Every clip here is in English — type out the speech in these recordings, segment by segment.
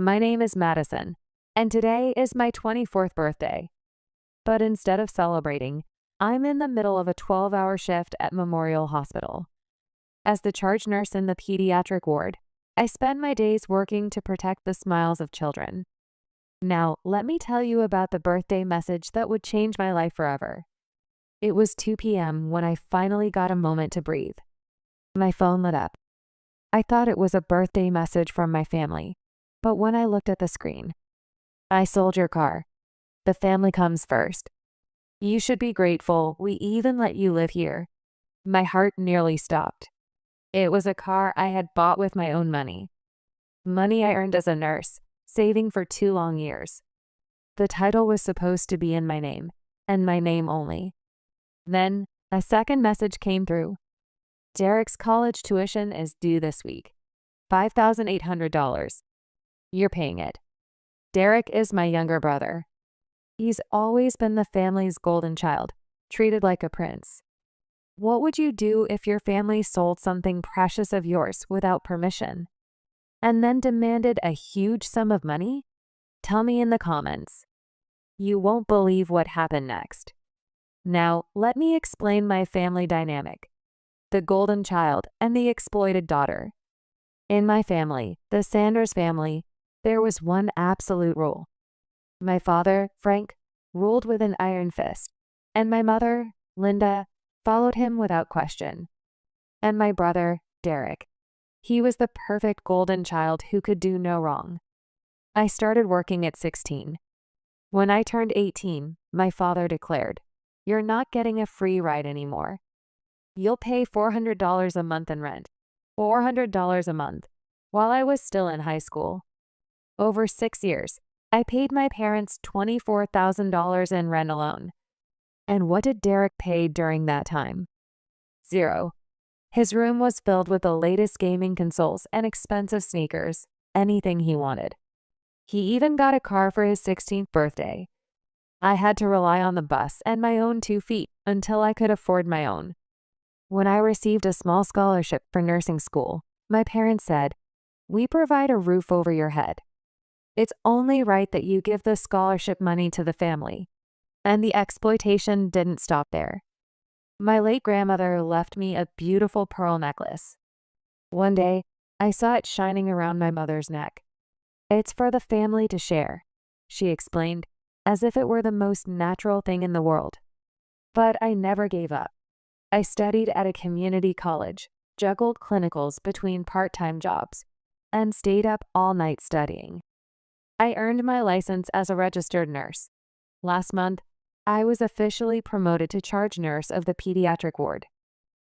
My name is Madison, and today is my 24th birthday. But instead of celebrating, I'm in the middle of a 12-hour shift at Memorial Hospital. As the charge nurse in the pediatric ward, I spend my days working to protect the smiles of children. Now, let me tell you about the birthday message that would change my life forever. It was 2 p.m. when I finally got a moment to breathe. My phone lit up. I thought it was a birthday message from my family, but when I looked at the screen, I sold your car. The family comes first. You should be grateful we even let you live here. My heart nearly stopped. It was a car I had bought with my own money. Money I earned as a nurse, saving for 2 long years. The title was supposed to be in my name, and my name only. Then, a second message came through. Derek's college tuition is due this week. $5,800. You're paying it. Derek is my younger brother. He's always been the family's golden child, treated like a prince. What would you do if your family sold something precious of yours without permission, and then demanded a huge sum of money? Tell me in the comments. You won't believe what happened next. Now, let me explain my family dynamic. The golden child and the exploited daughter. In my family, the Sanders family, there was one absolute rule. My father, Frank, ruled with an iron fist, and my mother, Linda, followed him without question. And my brother, Derek, he was the perfect golden child who could do no wrong. I started working at 16. When I turned 18, my father declared, "You're not getting a free ride anymore. You'll pay $400 a month in rent, $400 a month," while I was still in high school. Over 6 years, I paid my parents $24,000 in rent alone. And what did Derek pay during that time? Zero. His room was filled with the latest gaming consoles and expensive sneakers, anything he wanted. He even got a car for his 16th birthday. I had to rely on the bus and my own 2 feet until I could afford my own. When I received a small scholarship for nursing school, my parents said, "We provide a roof over your head. It's only right that you give the scholarship money to the family." And the exploitation didn't stop there. My late grandmother left me a beautiful pearl necklace. One day, I saw it shining around my mother's neck. "It's for the family to share," she explained, as if it were the most natural thing in the world. But I never gave up. I studied at a community college, juggled clinicals between part-time jobs, and stayed up all night studying. I earned my license as a registered nurse. Last month, I was officially promoted to charge nurse of the pediatric ward.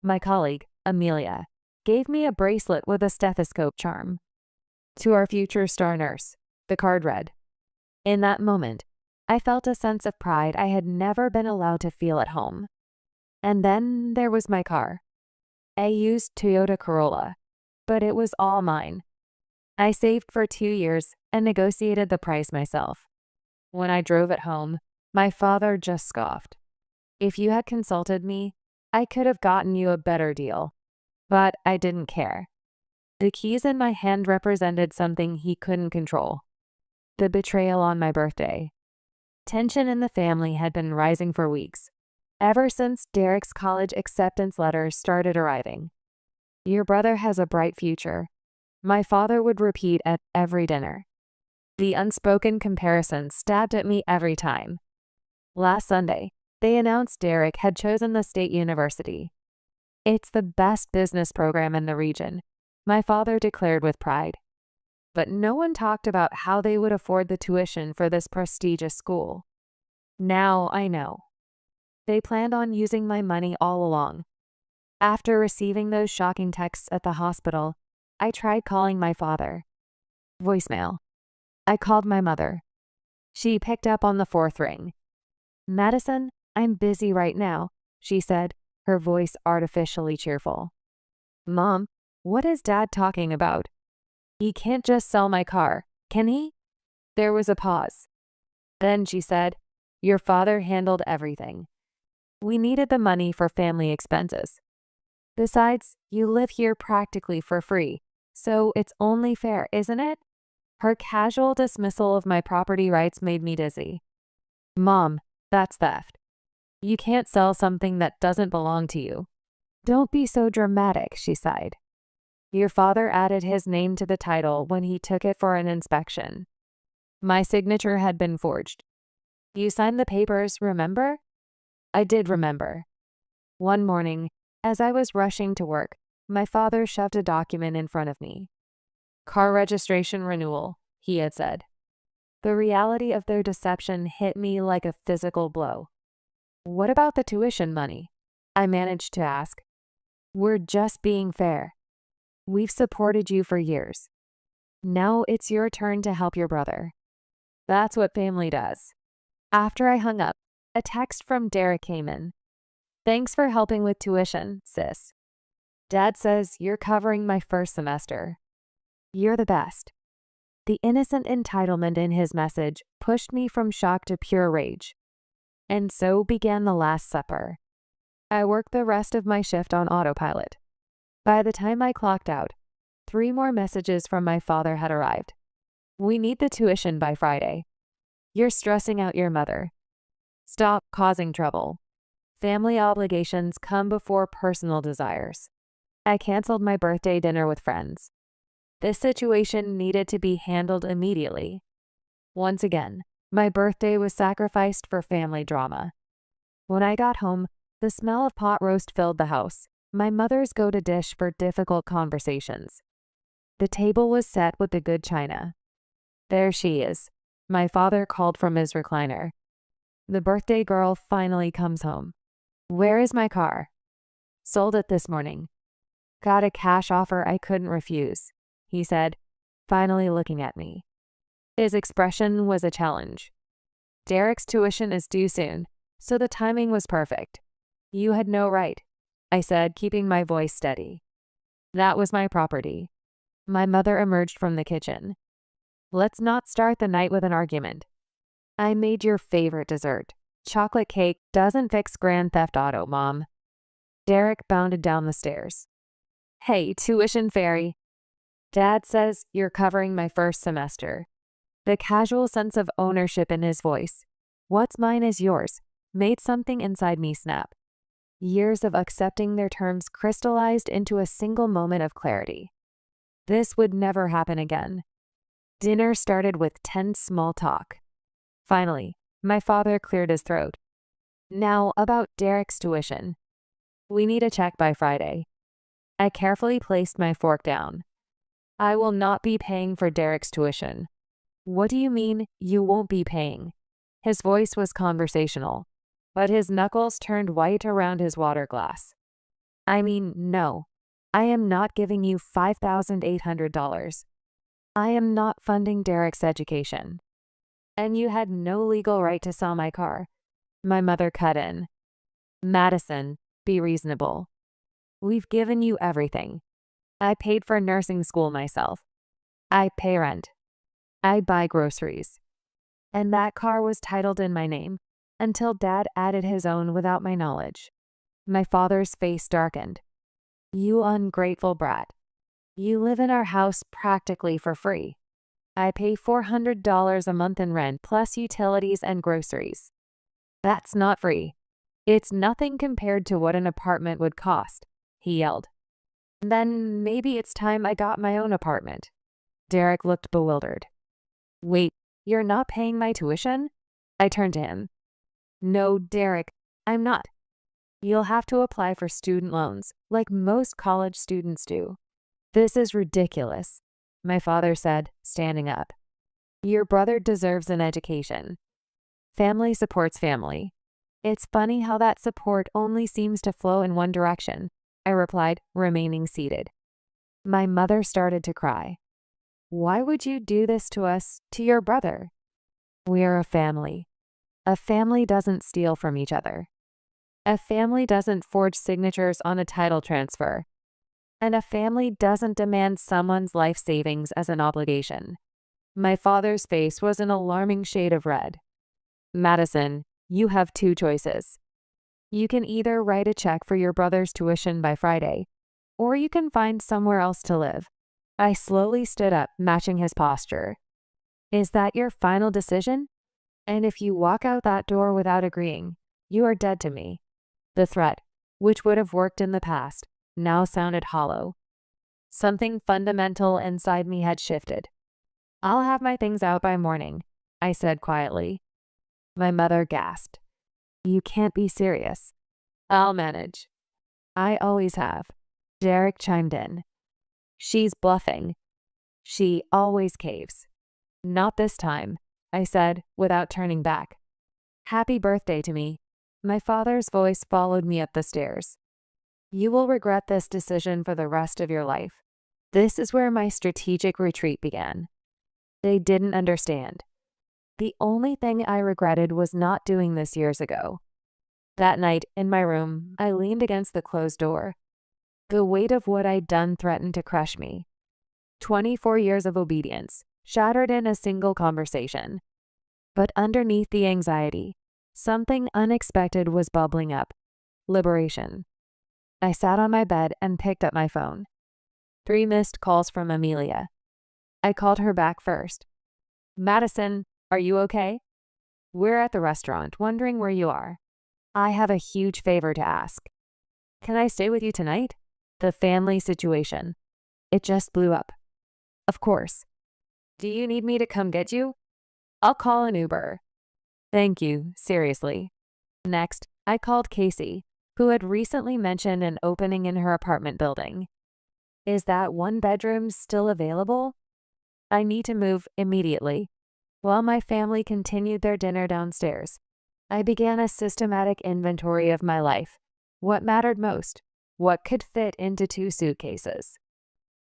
My colleague, Amelia, gave me a bracelet with a stethoscope charm. "To our future star nurse," the card read. In that moment, I felt a sense of pride I had never been allowed to feel at home. And then there was my car. A used Toyota Corolla, but it was all mine. I saved for 2 years and negotiated the price myself. When I drove it home, my father just scoffed. "If you had consulted me, I could have gotten you a better deal." But I didn't care. The keys in my hand represented something he couldn't control. The betrayal on my birthday. Tension in the family had been rising for weeks, ever since Derek's college acceptance letters started arriving. "Your brother has a bright future," my father would repeat at every dinner. The unspoken comparison stabbed at me every time. Last Sunday, they announced Derek had chosen the state university. "It's the best business program in the region," my father declared with pride. But no one talked about how they would afford the tuition for this prestigious school. Now I know. They planned on using my money all along. After receiving those shocking texts at the hospital, I tried calling my father. Voicemail. I called my mother. She picked up on the 4th ring. "Madison, I'm busy right now," she said, her voice artificially cheerful. "Mom, what is Dad talking about? He can't just sell my car, can he?" There was a pause. Then she said, "Your father handled everything. We needed the money for family expenses. Besides, you live here practically for free, so it's only fair, isn't it?" Her casual dismissal of my property rights made me dizzy. Mom, that's theft. You can't sell something that doesn't belong to you. Don't be so dramatic, she sighed. Your father added his name to the title when he took it for an inspection. My signature had been forged. You signed the papers, remember? I did remember. One morning, as I was rushing to work, my father shoved a document in front of me. Car registration renewal, he had said. The reality of their deception hit me like a physical blow. What about the tuition money? I managed to ask. We're just being fair. We've supported you for years. Now it's your turn to help your brother. That's what family does. After I hung up, a text from Derek came in. Thanks for helping with tuition, sis. Dad says you're covering my first semester. You're the best. The innocent entitlement in his message pushed me from shock to pure rage. And so began the Last Supper. I worked the rest of my shift on autopilot. By the time I clocked out, 3 more messages from my father had arrived. We need the tuition by Friday. You're stressing out your mother. Stop causing trouble. Family obligations come before personal desires. I canceled my birthday dinner with friends. This situation needed to be handled immediately. Once again, my birthday was sacrificed for family drama. When I got home, the smell of pot roast filled the house, my mother's go-to dish for difficult conversations. The table was set with the good china. There she is, my father called from his recliner. The birthday girl finally comes home. Where is my car? Sold it this morning. Got a cash offer I couldn't refuse, he said, finally looking at me. His expression was a challenge. Derek's tuition is due soon, so the timing was perfect. You had no right, I said, keeping my voice steady. That was my property. My mother emerged from the kitchen. Let's not start the night with an argument. I made your favorite dessert. Chocolate cake doesn't fix Grand Theft Auto, Mom. Derek bounded down the stairs. Hey, tuition fairy. Dad says you're covering my first semester. The casual sense of ownership in his voice, what's mine is yours, made something inside me snap. Years of accepting their terms crystallized into a single moment of clarity. This would never happen again. Dinner started with tense small talk. Finally, my father cleared his throat. Now about Derek's tuition. We need a check by Friday. I carefully placed my fork down. I will not be paying for Derek's tuition. What do you mean you won't be paying? His voice was conversational, but his knuckles turned white around his water glass. I mean, no. I am not giving you $5,800. I am not funding Derek's education. And you had no legal right to sell my car. My mother cut in. Madison, be reasonable. We've given you everything. I paid for nursing school myself. I pay rent. I buy groceries. And that car was titled in my name until Dad added his own without my knowledge. My father's face darkened. You ungrateful brat. You live in our house practically for free. I pay $400 a month in rent plus utilities and groceries. That's not free. It's nothing compared to what an apartment would cost, he yelled. Then maybe it's time I got my own apartment. Derek looked bewildered. Wait, you're not paying my tuition? I turned to him. No, Derek, I'm not. You'll have to apply for student loans, like most college students do. This is ridiculous, my father said, standing up. Your brother deserves an education. Family supports family. It's funny how that support only seems to flow in one direction, I replied, remaining seated. My mother started to cry. Why would you do this to us, to your brother? We're a family. A family doesn't steal from each other. A family doesn't forge signatures on a title transfer. And a family doesn't demand someone's life savings as an obligation. My father's face was an alarming shade of red. Madison, you have 2 choices. You can either write a check for your brother's tuition by Friday, or you can find somewhere else to live. I slowly stood up, matching his posture. Is that your final decision? And if you walk out that door without agreeing, you are dead to me." The threat, which would have worked in the past, now sounded hollow. Something fundamental inside me had shifted. "I'll have my things out by morning," I said quietly. My mother gasped. "You can't be serious." "I'll manage." "I always have," Derek chimed in. "She's bluffing. She always caves." "Not this time," I said without turning back. "Happy birthday to me." My father's voice followed me up the stairs. "You will regret this decision for the rest of your life." This is where my strategic retreat began. They didn't understand. The only thing I regretted was not doing this years ago. That night, in my room, I leaned against the closed door. The weight of what I'd done threatened to crush me. 24 years of obedience, shattered in a single conversation. But underneath the anxiety, something unexpected was bubbling up. Liberation. I sat on my bed and picked up my phone. 3 missed calls from Amelia. I called her back first. "Madison, are you okay? We're at the restaurant, wondering where you are. I have a huge favor to ask. Can I stay with you tonight?" The family situation. It just blew up. "Of course. Do you need me to come get you?" "I'll call an Uber." "Thank you, seriously." Next, I called Casey, who had recently mentioned an opening in her apartment building. "Is that 1 bedroom still available? I need to move immediately." While my family continued their dinner downstairs, I began a systematic inventory of my life. What mattered most? What could fit into 2 suitcases?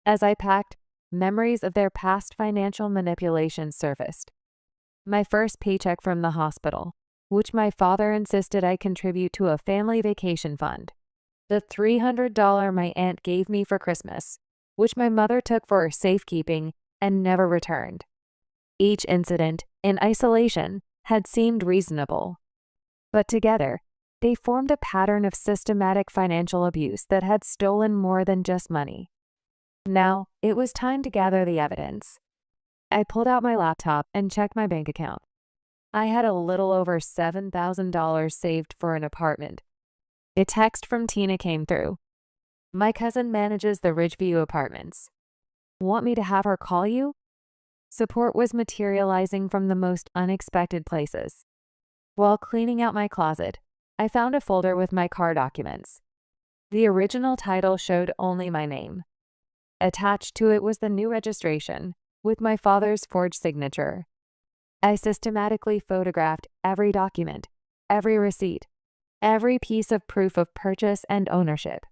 As I packed, memories of their past financial manipulations surfaced. My first paycheck from the hospital, which my father insisted I contribute to a family vacation fund. The $300 my aunt gave me for Christmas, which my mother took for safekeeping and never returned. Each incident, in isolation, had seemed reasonable. But together, they formed a pattern of systematic financial abuse that had stolen more than just money. Now, it was time to gather the evidence. I pulled out my laptop and checked my bank account. I had a little over $7,000 saved for an apartment. A text from Tina came through. "My cousin manages the Ridgeview Apartments. Want me to have her call you?" Support was materializing from the most unexpected places. While cleaning out my closet, I found a folder with my car documents. The original title showed only my name. Attached to it was the new registration, with my father's forged signature. I systematically photographed every document, every receipt, every piece of proof of purchase and ownership.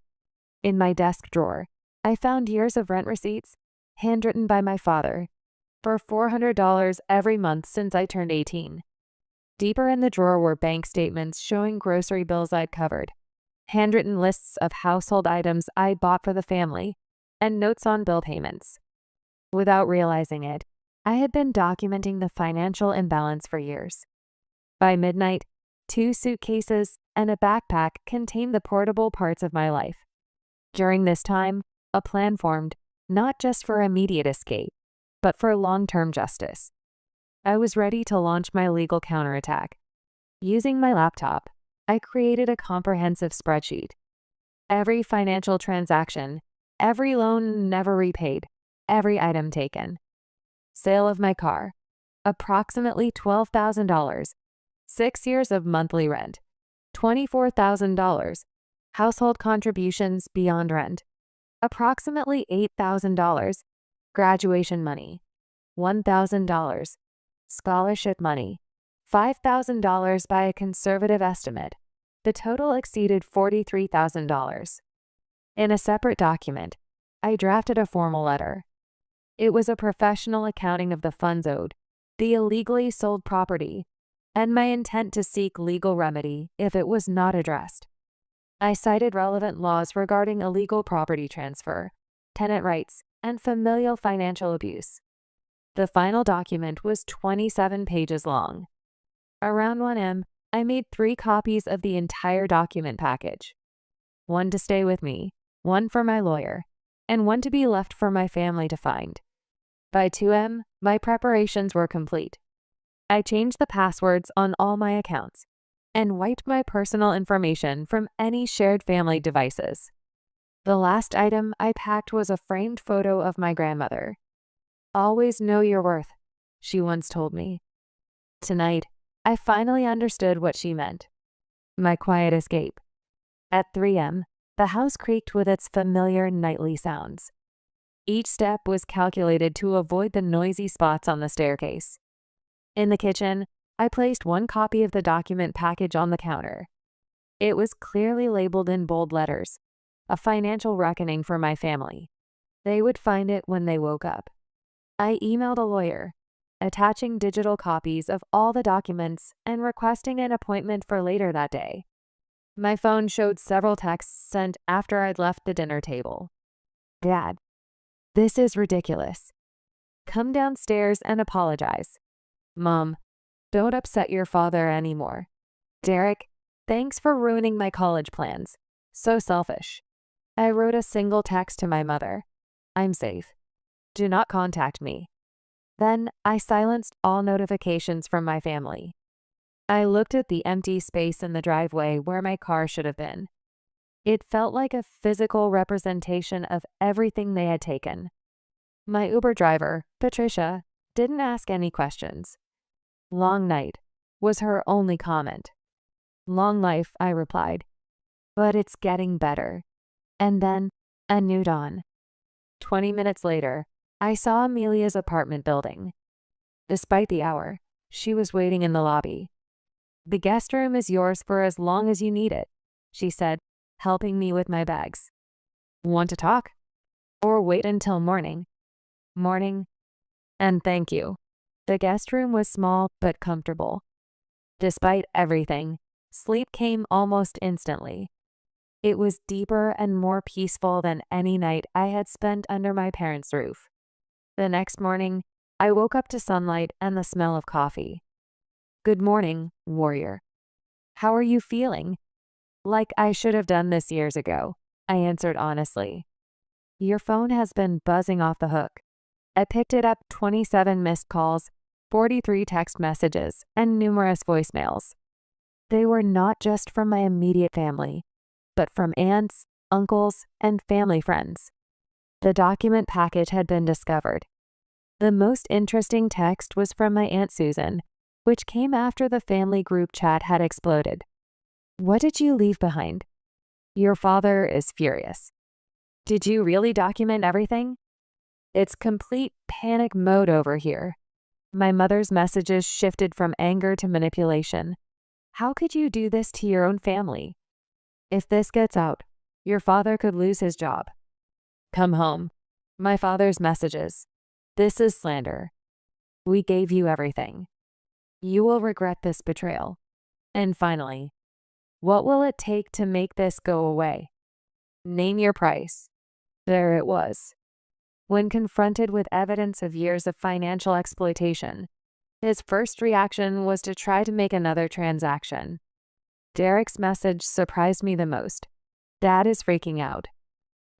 In my desk drawer, I found years of rent receipts, handwritten by my father, for $400 every month since I turned 18. Deeper in the drawer were bank statements showing grocery bills I'd covered, handwritten lists of household items I'd bought for the family, and notes on bill payments. Without realizing it, I had been documenting the financial imbalance for years. By midnight, 2 suitcases and a backpack contained the portable parts of my life. During this time, a plan formed, not just for immediate escape, but for long-term justice. I was ready to launch my legal counterattack. Using my laptop, I created a comprehensive spreadsheet. Every financial transaction, every loan never repaid, every item taken. Sale of my car, approximately $12,000. 6 years of monthly rent, $24,000. Household contributions beyond rent, approximately $8,000. Graduation money, $1,000. Scholarship money, $5,000 by a conservative estimate. The total exceeded $43,000. In a separate document, I drafted a formal letter. It was a professional accounting of the funds owed, the illegally sold property, and my intent to seek legal remedy if it was not addressed. I cited relevant laws regarding illegal property transfer, tenant rights, and familial financial abuse. The final document was 27 pages long. Around 1 a.m., I made 3 copies of the entire document package. 1 to stay with me, 1 for my lawyer, and 1 to be left for my family to find. By 2 a.m., my preparations were complete. I changed the passwords on all my accounts and wiped my personal information from any shared family devices. The last item I packed was a framed photo of my grandmother. "Always know your worth," she once told me. Tonight, I finally understood what she meant. My quiet escape. At 3 a.m., the house creaked with its familiar nightly sounds. Each step was calculated to avoid the noisy spots on the staircase. In the kitchen, I placed one copy of the document package on the counter. It was clearly labeled in bold letters, a financial reckoning for my family. They would find it when they woke up. I emailed a lawyer, attaching digital copies of all the documents and requesting an appointment for later that day. My phone showed several texts sent after I'd left the dinner table. "Dad, this is ridiculous. Come downstairs and apologize. Mom, don't upset your father anymore. Derek, thanks for ruining my college plans. So selfish." I wrote a single text to my mother. "I'm safe. Do not contact me." Then I silenced all notifications from my family. I looked at the empty space in the driveway where my car should have been. It felt like a physical representation of everything they had taken. My Uber driver, Patricia, didn't ask any questions. "Long night," was her only comment. "Long life," I replied. "But it's getting better." And then, a new dawn. 20 minutes later, I saw Amelia's apartment building. Despite the hour, she was waiting in the lobby. "The guest room is yours for as long as you need it," she said, helping me with my bags. "Want to talk? Or wait until morning?" "Morning. And thank you." The guest room was small but comfortable. Despite everything, sleep came almost instantly. It was deeper and more peaceful than any night I had spent under my parents' roof. The next morning, I woke up to sunlight and the smell of coffee. "Good morning, warrior. How are you feeling?" "Like I should have done this years ago," I answered honestly. "Your phone has been buzzing off the hook." I picked it up: 27 missed calls, 43 text messages, and numerous voicemails. They were not just from my immediate family, but from aunts, uncles, and family friends. The document package had been discovered. The most interesting text was from my Aunt Susan, which came after the family group chat had exploded. "What did you leave behind? Your father is furious. Did you really document everything? It's complete panic mode over here." My mother's messages shifted from anger to manipulation. "How could you do this to your own family? If this gets out, your father could lose his job." "Come home." My father's messages. "This is slander. We gave you everything. You will regret this betrayal." And finally, "What will it take to make this go away? Name your price." There it was. When confronted with evidence of years of financial exploitation, his first reaction was to try to make another transaction. Derek's message surprised me the most. "Dad is freaking out.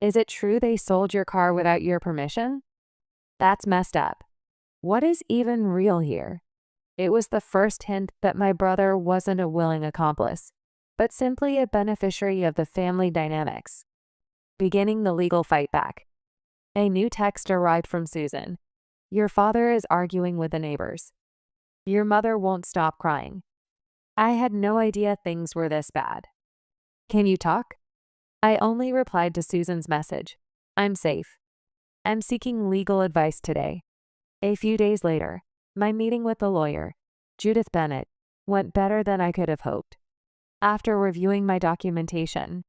Is it true they sold your car without your permission? That's messed up. What is even real here?" It was the first hint that my brother wasn't a willing accomplice, but simply a beneficiary of the family dynamics. Beginning the legal fight back. A new text arrived from Susan. "Your father is arguing with the neighbors. Your mother won't stop crying." I had no idea things were this bad. "Can you talk?" I only replied to Susan's message. "I'm safe. I'm seeking legal advice today." A few days later, my meeting with the lawyer, Judith Bennett, went better than I could have hoped. After reviewing my documentation,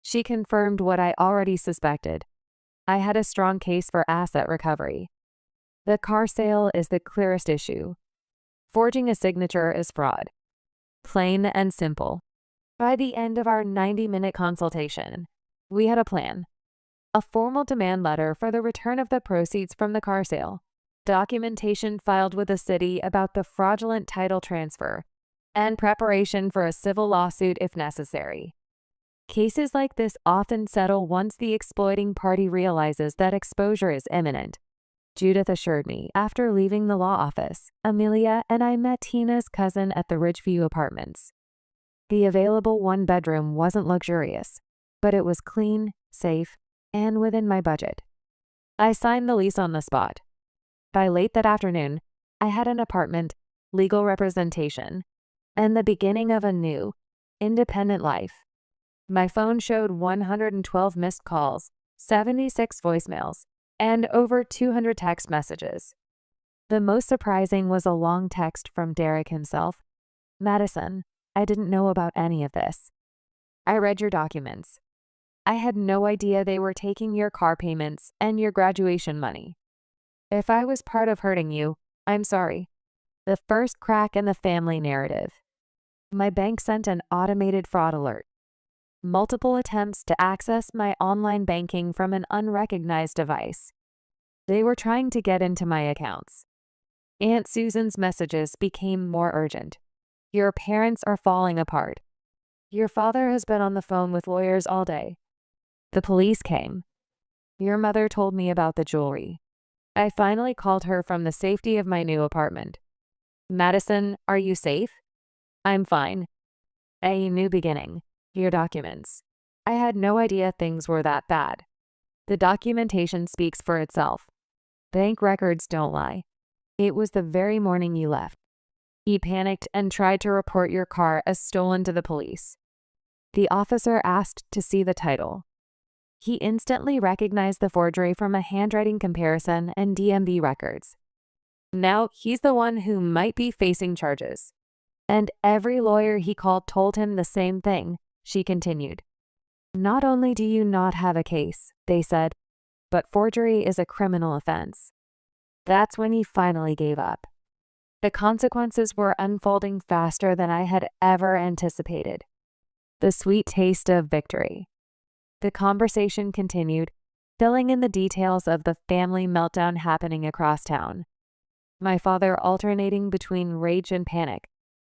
she confirmed what I already suspected. I had a strong case for asset recovery. The car sale is the clearest issue. Forging a signature is fraud. Plain and simple. By the end of our 90-minute consultation, we had a plan. A formal demand letter for the return of the proceeds from the car sale, documentation filed with the city about the fraudulent title transfer, and preparation for a civil lawsuit if necessary. Cases like this often settle once the exploiting party realizes that exposure is imminent. Judith assured me after leaving the law office. Amelia and I met Tina's cousin at the Ridgeview Apartments. The available one-bedroom wasn't luxurious, but it was clean, safe, and within my budget. I signed the lease on the spot. By late that afternoon, I had an apartment, legal representation, and the beginning of a new, independent life. My phone showed 112 missed calls, 76 voicemails, and over 200 text messages. The most surprising was a long text from Derek himself. "Madison, I didn't know about any of this. I read your documents. I had no idea they were taking your car payments and your graduation money. If I was part of hurting you, I'm sorry." The first crack in the family narrative. My bank sent an automated fraud alert. Multiple attempts to access my online banking from an unrecognized device. They were trying to get into my accounts. Aunt Susan's messages became more urgent. "Your parents are falling apart. Your father has been on the phone with lawyers all day. The police came. Your mother told me about the jewelry. I finally called her from the safety of my new apartment. Madison, are you safe? I'm fine. A new beginning. Your documents. I had no idea things were that bad. The documentation speaks for itself. Bank records don't lie. It was the very morning you left. He panicked and tried to report your car as stolen to the police. The officer asked to see the title. He instantly recognized the forgery from a handwriting comparison and DMV records. Now he's the one who might be facing charges. And every lawyer he called told him the same thing," she continued. "Not only do you not have a case," they said, "but forgery is a criminal offense." That's when he finally gave up. The consequences were unfolding faster than I had ever anticipated. The sweet taste of victory. The conversation continued, filling in the details of the family meltdown happening across town. My father alternating between rage and panic,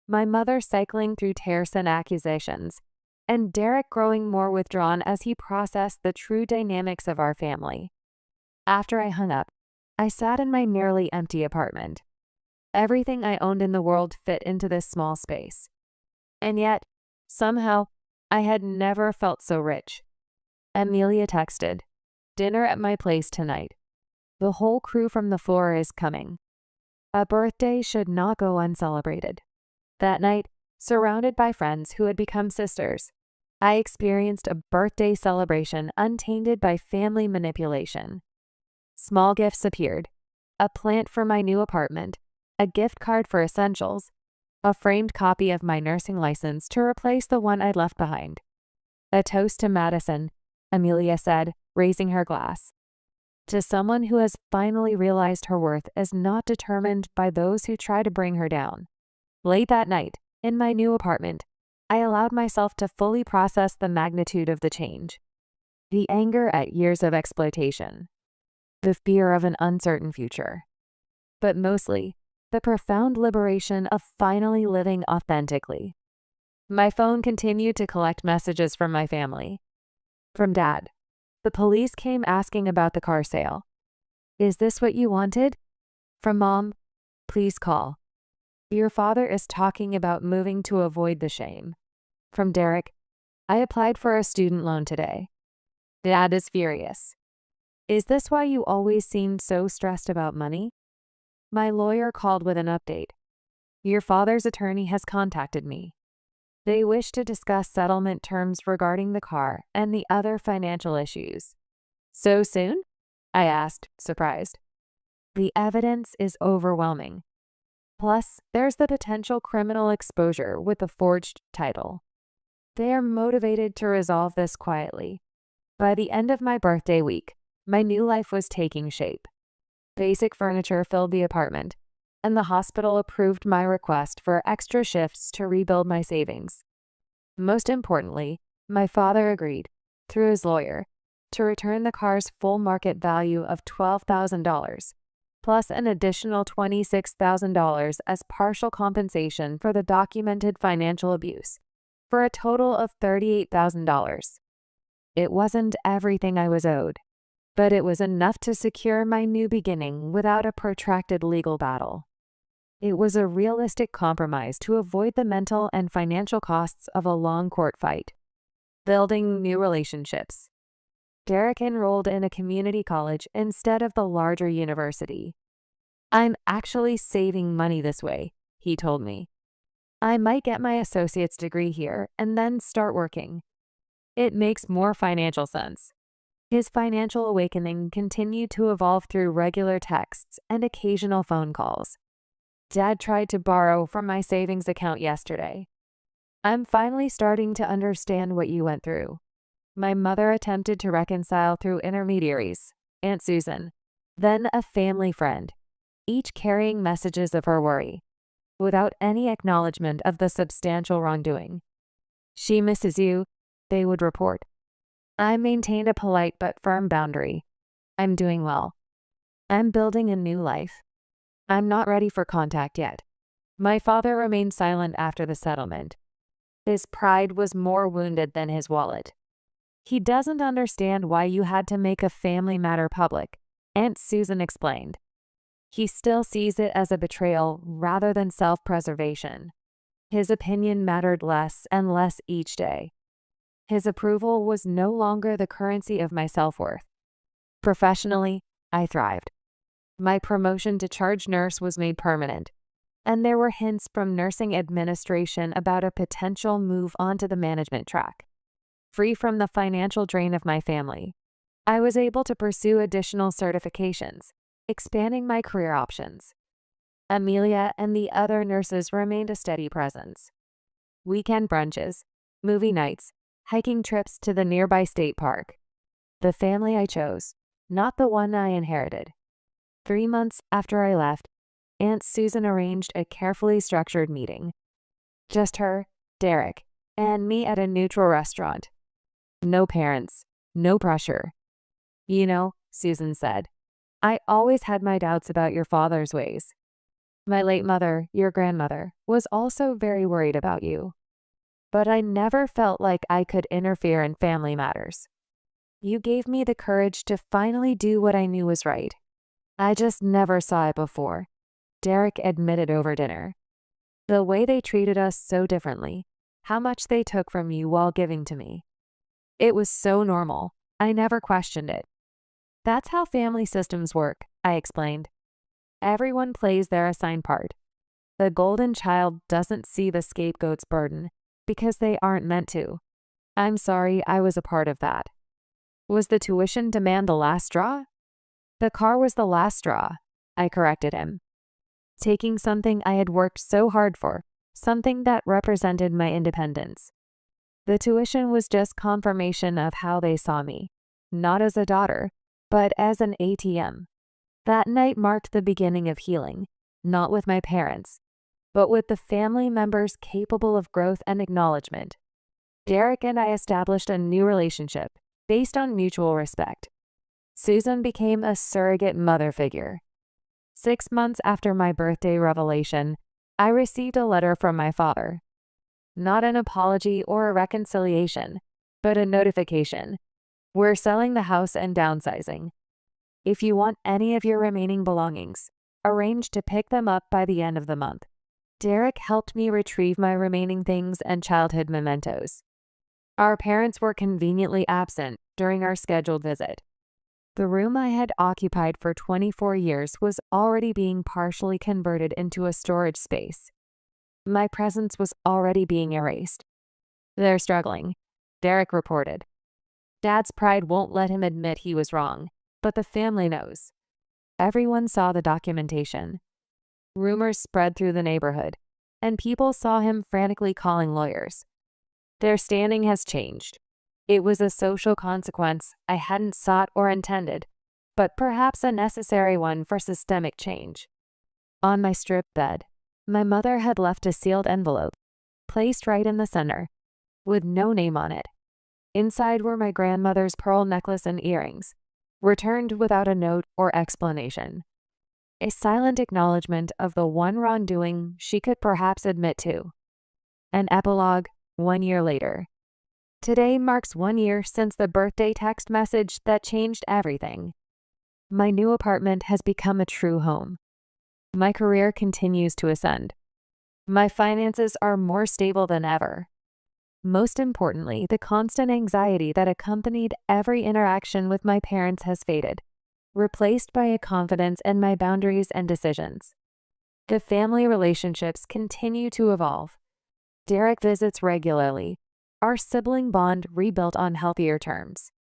my mother cycling through tiresome accusations, and Derek growing more withdrawn as he processed the true dynamics of our family. After I hung up, I sat in my nearly empty apartment. Everything I owned in the world fit into this small space. And yet, somehow, I had never felt so rich. Amelia texted, "Dinner at my place tonight. The whole crew from the floor is coming." A birthday should not go uncelebrated. That night, surrounded by friends who had become sisters, I experienced a birthday celebration untainted by family manipulation. Small gifts appeared: a plant for my new apartment, a gift card for essentials, a framed copy of my nursing license to replace the one I'd left behind. "A toast to Madison," Amelia said, raising her glass. "To someone who has finally realized her worth is not determined by those who try to bring her down." Late that night, in my new apartment, I allowed myself to fully process the magnitude of the change. The anger at years of exploitation. The fear of an uncertain future. But mostly, the profound liberation of finally living authentically. My phone continued to collect messages from my family. From Dad. "The police came asking about the car sale. Is this what you wanted?" From Mom. "Please call. Your father is talking about moving to avoid the shame." From Derek. "I applied for a student loan today." Dad is furious. "Is this why you always seemed so stressed about money?" My lawyer called with an update. "Your father's attorney has contacted me. They wish to discuss settlement terms regarding the car and the other financial issues." "So soon?" I asked, surprised. "The evidence is overwhelming. Plus, there's the potential criminal exposure with the forged title. They are motivated to resolve this quietly." By the end of my birthday week, my new life was taking shape. Basic furniture filled the apartment, and the hospital approved my request for extra shifts to rebuild my savings. Most importantly, my father agreed, through his lawyer, to return the car's full market value of $12,000, plus an additional $26,000 as partial compensation for the documented financial abuse, for a total of $38,000. It wasn't everything I was owed, but it was enough to secure my new beginning without a protracted legal battle. It was a realistic compromise to avoid the mental and financial costs of a long court fight. Building new relationships. Derek enrolled in a community college instead of the larger university. "I'm actually saving money this way," he told me. "I might get my associate's degree here and then start working. It makes more financial sense." His financial awakening continued to evolve through regular texts and occasional phone calls. "Dad tried to borrow from my savings account yesterday. I'm finally starting to understand what you went through." My mother attempted to reconcile through intermediaries, Aunt Susan, then a family friend, each carrying messages of her worry, without any acknowledgement of the substantial wrongdoing. "She misses you," they would report. I maintained a polite but firm boundary. "I'm doing well. I'm building a new life. I'm not ready for contact yet." My father remained silent after the settlement. His pride was more wounded than his wallet. "He doesn't understand why you had to make a family matter public," Aunt Susan explained. "He still sees it as a betrayal rather than self-preservation." His opinion mattered less and less each day. His approval was no longer the currency of my self-worth. Professionally, I thrived. My promotion to charge nurse was made permanent, and there were hints from nursing administration about a potential move onto the management track. Free from the financial drain of my family, I was able to pursue additional certifications, expanding my career options. Amelia and the other nurses remained a steady presence. Weekend brunches, movie nights, hiking trips to the nearby state park. The family I chose, not the one I inherited. 3 months after I left, Aunt Susan arranged a carefully structured meeting. Just her, Derek, and me at a neutral restaurant. No parents, no pressure. "You know," Susan said, "I always had my doubts about your father's ways. My late mother, your grandmother, was also very worried about you. But I never felt like I could interfere in family matters. You gave me the courage to finally do what I knew was right. I just never saw it before," Derek admitted over dinner. "The way they treated us so differently, how much they took from you while giving to me. It was so normal, I never questioned it." "That's how family systems work," I explained. "Everyone plays their assigned part. The golden child doesn't see the scapegoat's burden because they aren't meant to. I'm sorry I was a part of that." "Was the tuition demand the last straw?" "The car was the last straw," I corrected him. Taking something I had worked so hard for, something that represented my independence. The tuition was just confirmation of how they saw me, not as a daughter, but as an ATM. That night marked the beginning of healing, not with my parents, but with the family members capable of growth and acknowledgement. Derek and I established a new relationship based on mutual respect. Susan became a surrogate mother figure. 6 months after my birthday revelation, I received a letter from my father. Not an apology or a reconciliation, but a notification. "We're selling the house and downsizing. If you want any of your remaining belongings, arrange to pick them up by the end of the month." Derek helped me retrieve my remaining things and childhood mementos. Our parents were conveniently absent during our scheduled visit. The room I had occupied for 24 years was already being partially converted into a storage space. My presence was already being erased. "They're struggling," Derek reported. "Dad's pride won't let him admit he was wrong, but the family knows." Everyone saw the documentation. Rumors spread through the neighborhood, and people saw him frantically calling lawyers. Their standing has changed. It was a social consequence I hadn't sought or intended, but perhaps a necessary one for systemic change. On my strip bed, my mother had left a sealed envelope, placed right in the center, with no name on it. Inside were my grandmother's pearl necklace and earrings, returned without a note or explanation. A silent acknowledgement of the one wrongdoing she could perhaps admit to. An epilogue 1 year later. Today marks 1 year since the birthday text message that changed everything. My new apartment has become a true home. My career continues to ascend. My finances are more stable than ever. Most importantly, the constant anxiety that accompanied every interaction with my parents has faded, replaced by a confidence in my boundaries and decisions. The family relationships continue to evolve. Derek visits regularly, our sibling bond rebuilt on healthier terms.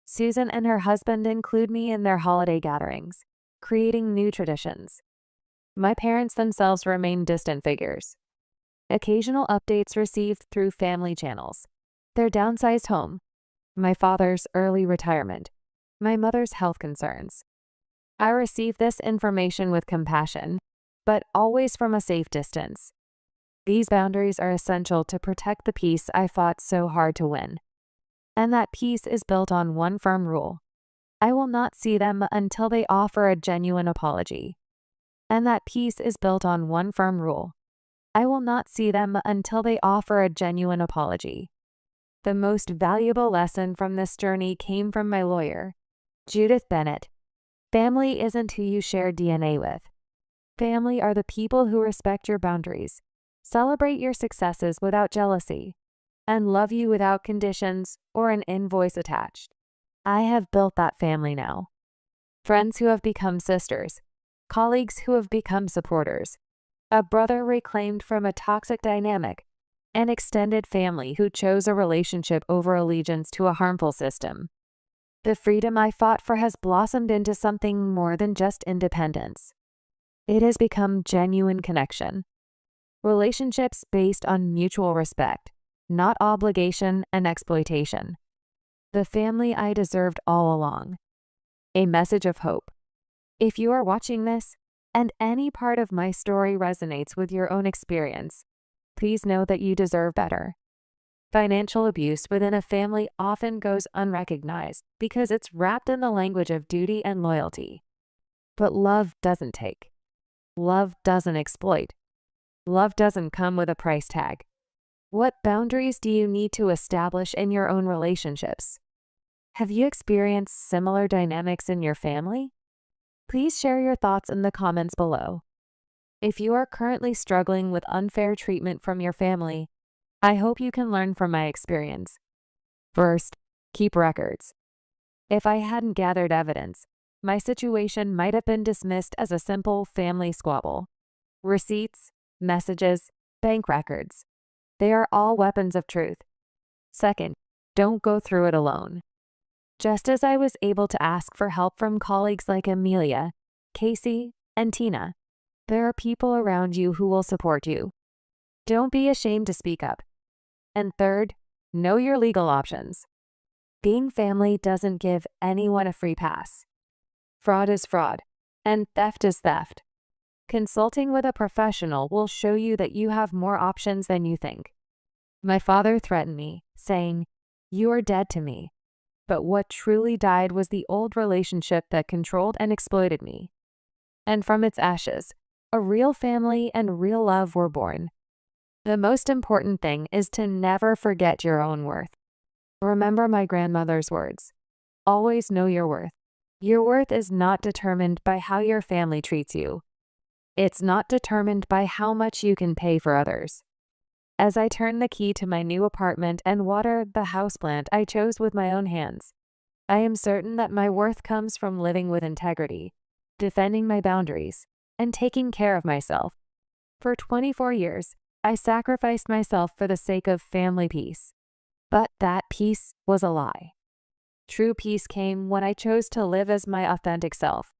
Susan and her husband include me in their holiday gatherings, creating new traditions. My parents themselves remain distant figures. Occasional updates received through family channels. Their downsized home, my father's early retirement, my mother's health concerns. I receive this information with compassion, but always from a safe distance. These boundaries are essential to protect the peace I fought so hard to win. And that peace is built on one firm rule. I will not see them until they offer a genuine apology. And that peace is built on one firm rule. I will not see them until they offer a genuine apology. The most valuable lesson from this journey came from my lawyer, Judith Bennett. Family isn't who you share DNA with. Family are the people who respect your boundaries, celebrate your successes without jealousy, and love you without conditions or an invoice attached. I have built that family now. Friends who have become sisters, colleagues who have become supporters, a brother reclaimed from a toxic dynamic, an extended family who chose a relationship over allegiance to a harmful system. The freedom I fought for has blossomed into something more than just independence. It has become genuine connection. Relationships based on mutual respect, not obligation and exploitation. The family I deserved all along. A message of hope. If you are watching this, and any part of my story resonates with your own experience, please know that you deserve better. Financial abuse within a family often goes unrecognized because it's wrapped in the language of duty and loyalty. But love doesn't take. Love doesn't exploit. Love doesn't come with a price tag. What boundaries do you need to establish in your own relationships? Have you experienced similar dynamics in your family? Please share your thoughts in the comments below. If you are currently struggling with unfair treatment from your family, I hope you can learn from my experience. First, keep records. If I hadn't gathered evidence, my situation might have been dismissed as a simple family squabble. Receipts, messages, bank records. They are all weapons of truth. Second, don't go through it alone. Just as I was able to ask for help from colleagues like Amelia, Casey, and Tina, there are people around you who will support you. Don't be ashamed to speak up. And third, know your legal options. Being family doesn't give anyone a free pass. Fraud is fraud, and theft is theft. Consulting with a professional will show you that you have more options than you think. My father threatened me, saying, "You are dead to me." But what truly died was the old relationship that controlled and exploited me. And from its ashes, a real family and real love were born. The most important thing is to never forget your own worth. Remember my grandmother's words. Always know your worth. Your worth is not determined by how your family treats you. It's not determined by how much you can pay for others. As I turn the key to my new apartment and water the houseplant I chose with my own hands, I am certain that my worth comes from living with integrity, defending my boundaries, and taking care of myself. For 24 years, I sacrificed myself for the sake of family peace. But that peace was a lie. True peace came when I chose to live as my authentic self.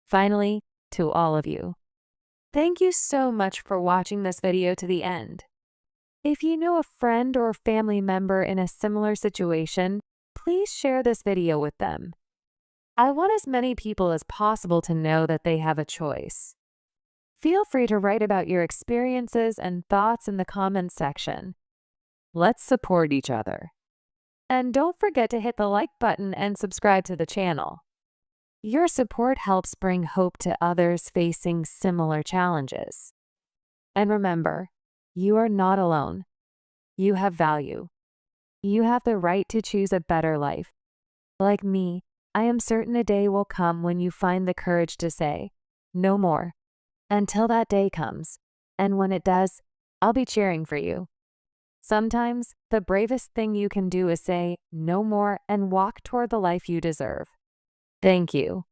Finally, to all of you, thank you so much for watching this video to the end. If you know a friend or family member in a similar situation, please share this video with them. I want as many people as possible to know that they have a choice. Feel free to write about your experiences and thoughts in the comments section. Let's support each other. And don't forget to hit the like button and subscribe to the channel. Your support helps bring hope to others facing similar challenges. And remember, you are not alone. You have value. You have the right to choose a better life. Like me, I am certain a day will come when you find the courage to say, no more. Until that day comes, and when it does, I'll be cheering for you. Sometimes, the bravest thing you can do is say, no more, and walk toward the life you deserve. Thank you.